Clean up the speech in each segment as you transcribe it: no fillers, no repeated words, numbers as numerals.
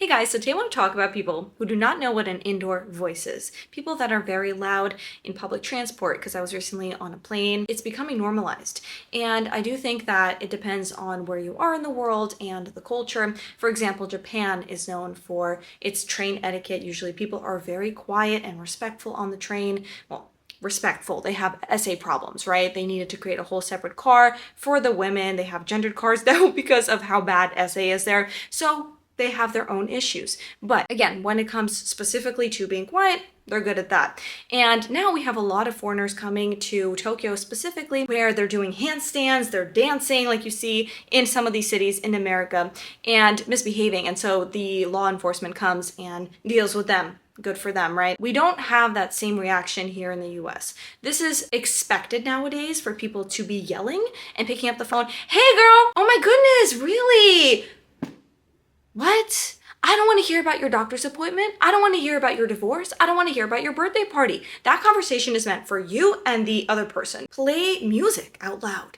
Hey guys, so today I want to talk about people who do not know what an indoor voice is. People that are very loud in public transport, because I was recently on a plane. It's becoming normalized. And I do think that it depends on where you are in the world and the culture. For example, Japan is known for its train etiquette. Usually people are very quiet and respectful on the train. Well, respectful. They have SA problems, right? They needed to create a whole separate car for the women. They have gendered cars now because of how bad SA is there. So they have their own issues. But again, when it comes specifically to being quiet, they're good at that. And now we have a lot of foreigners coming to Tokyo specifically where they're doing handstands, they're dancing like you see in some of these cities in America and misbehaving. And so the law enforcement comes and deals with them. Good for them, right? We don't have that same reaction here in the US. This is expected nowadays for people to be yelling and picking up the phone. Hey girl, oh my goodness, really? What? I don't want to hear about your doctor's appointment. I don't want to hear about your divorce. I don't want to hear about your birthday party. That conversation is meant for you and the other person. Play music out loud.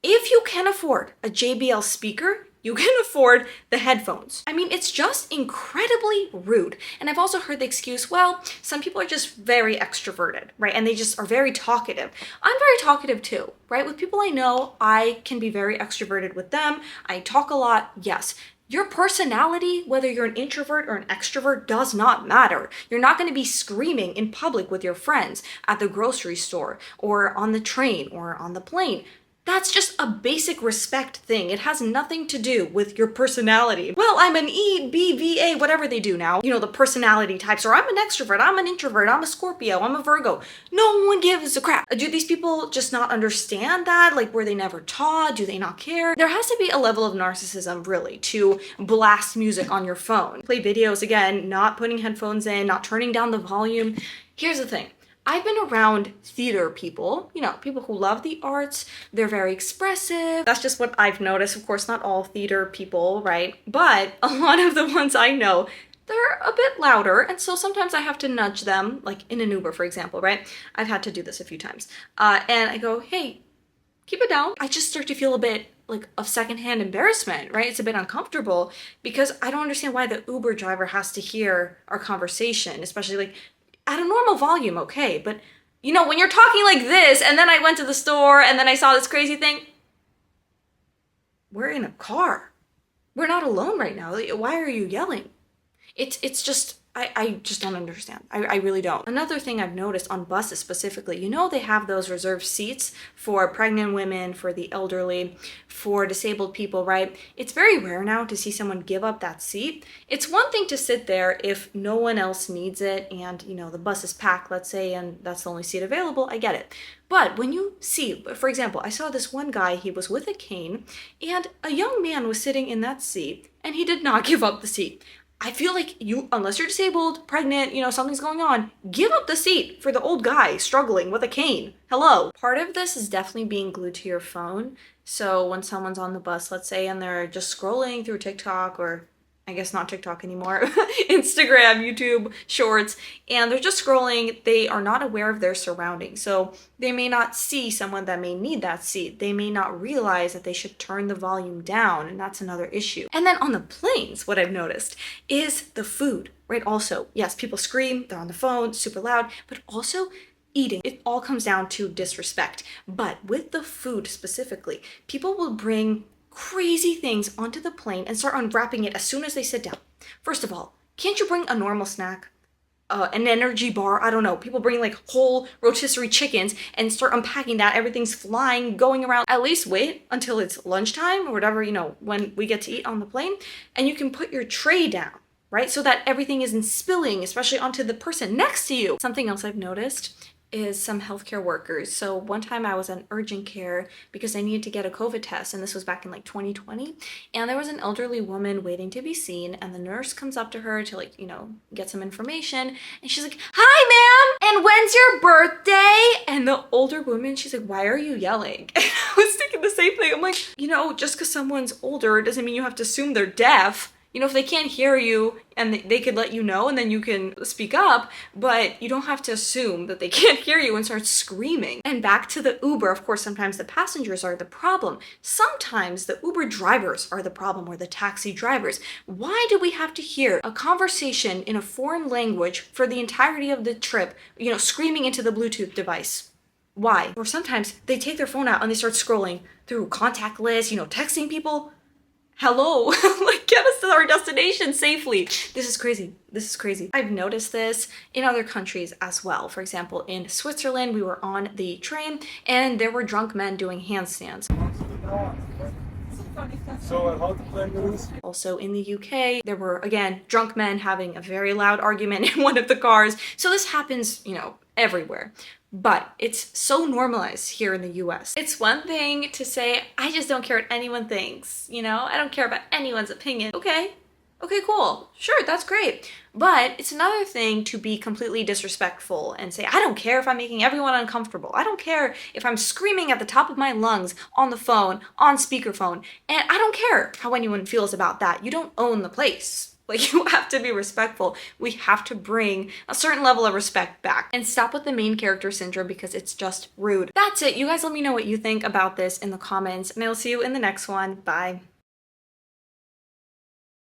If you can afford a JBL speaker, you can afford the headphones. I mean, it's just incredibly rude. And I've also heard the excuse, well, some people are just very extroverted, right? And they just are very talkative. I'm very talkative too, right? With people I know, I can be very extroverted with them. I talk a lot, yes. Your personality, whether you're an introvert or an extrovert, does not matter. You're not going to be screaming in public with your friends at the grocery store or on the train or on the plane. That's just a basic respect thing. It has nothing to do with your personality. Well, I'm an EBVA, whatever they do now. You know, the personality types, or I'm an extrovert, I'm an introvert, I'm a Scorpio, I'm a Virgo. No one gives a crap. Do these people just not understand that? Like, were they never taught? Do they not care? There has to be a level of narcissism, really, to blast music on your phone. Play videos, again, not putting headphones in, not turning down the volume. Here's the thing. I've been around theater people, you know, people who love the arts. They're very expressive. That's just what I've noticed. Of course, not all theater people, right? But a lot of the ones I know, they're a bit louder. And so sometimes I have to nudge them, like in an Uber, for example, right? I've had to do this a few times. And I go, hey, keep it down. I just start to feel a bit like of secondhand embarrassment, right? It's a bit uncomfortable because I don't understand why the Uber driver has to hear our conversation, especially like at a normal volume, okay, but you know, when you're talking like this, and then I went to the store, and then I saw this crazy thing, we're in a car. We're not alone right now. Why are you yelling? It's just, I just don't understand. I really don't. Another thing I've noticed on buses specifically, you know, they have those reserved seats for pregnant women, for the elderly, for disabled people, right? It's very rare now to see someone give up that seat. It's one thing to sit there if no one else needs it and, you know, the bus is packed, let's say, and that's the only seat available, I get it. But when you see, for example, I saw this one guy, he was with a cane, and a young man was sitting in that seat, and he did not give up the seat. I feel like you, unless you're disabled, pregnant, you know, something's going on, give up the seat for the old guy struggling with a cane. Hello. Part of this is definitely being glued to your phone. So when someone's on the bus, let's say, and they're just scrolling through TikTok or I guess not TikTok anymore, Instagram, YouTube, Shorts, and they're just scrolling, they are not aware of their surroundings. So they may not see someone that may need that seat. They may not realize that they should turn the volume down, and that's another issue. And then on the planes, what I've noticed is the food, right? Also, yes, people scream, they're on the phone, super loud, but also eating. It all comes down to disrespect. But with the food specifically, people will bring crazy things onto the plane and start unwrapping it as soon as they sit down. First of all, can't you bring a normal snack? An energy bar, I don't know. People bring like whole rotisserie chickens and start unpacking that. Everything's flying, going around. At least wait until it's lunchtime or whatever, you know, when we get to eat on the plane, and you can put your tray down, right? So that everything isn't spilling, especially onto the person next to you. Something else I've noticed is some healthcare workers. So one time I was in urgent care because I needed to get a COVID test, and this was back in like 2020. And there was an elderly woman waiting to be seen, and the nurse comes up to her to like, you know, get some information. And she's like, "Hi, ma'am, and when's your birthday?" And the older woman, she's like, "Why are you yelling?" And I was thinking the same thing. I'm like, you know, just because someone's older doesn't mean you have to assume they're deaf. You know, if they can't hear you and they could let you know and then you can speak up, but you don't have to assume that they can't hear you and start screaming. And back to the Uber, of course, sometimes the passengers are the problem. Sometimes the Uber drivers are the problem, or the taxi drivers. Why do we have to hear a conversation in a foreign language for the entirety of the trip, you know, screaming into the Bluetooth device? Why? Or sometimes they take their phone out and they start scrolling through contact lists, you know, texting people. Hello, like, get us to our destination safely. This is crazy. This is crazy. I've noticed this in other countries as well. For example, in Switzerland, we were on the train and there were drunk men doing handstands. Also in the UK, there were, again, drunk men having a very loud argument in one of the cars. So this happens, you know, everywhere. But it's so normalized here in the US. It's one thing to say, I just don't care what anyone thinks, you know? I don't care about anyone's opinion. Okay, cool. Sure, that's great. But it's another thing to be completely disrespectful and say, I don't care if I'm making everyone uncomfortable. I don't care if I'm screaming at the top of my lungs on the phone, on speakerphone. And I don't care how anyone feels about that. You don't own the place. Like, you have to be respectful. We have to bring a certain level of respect back and stop with the main character syndrome, because it's just rude. That's it. You guys let me know what you think about this in the comments, and I'll see you in the next one. Bye.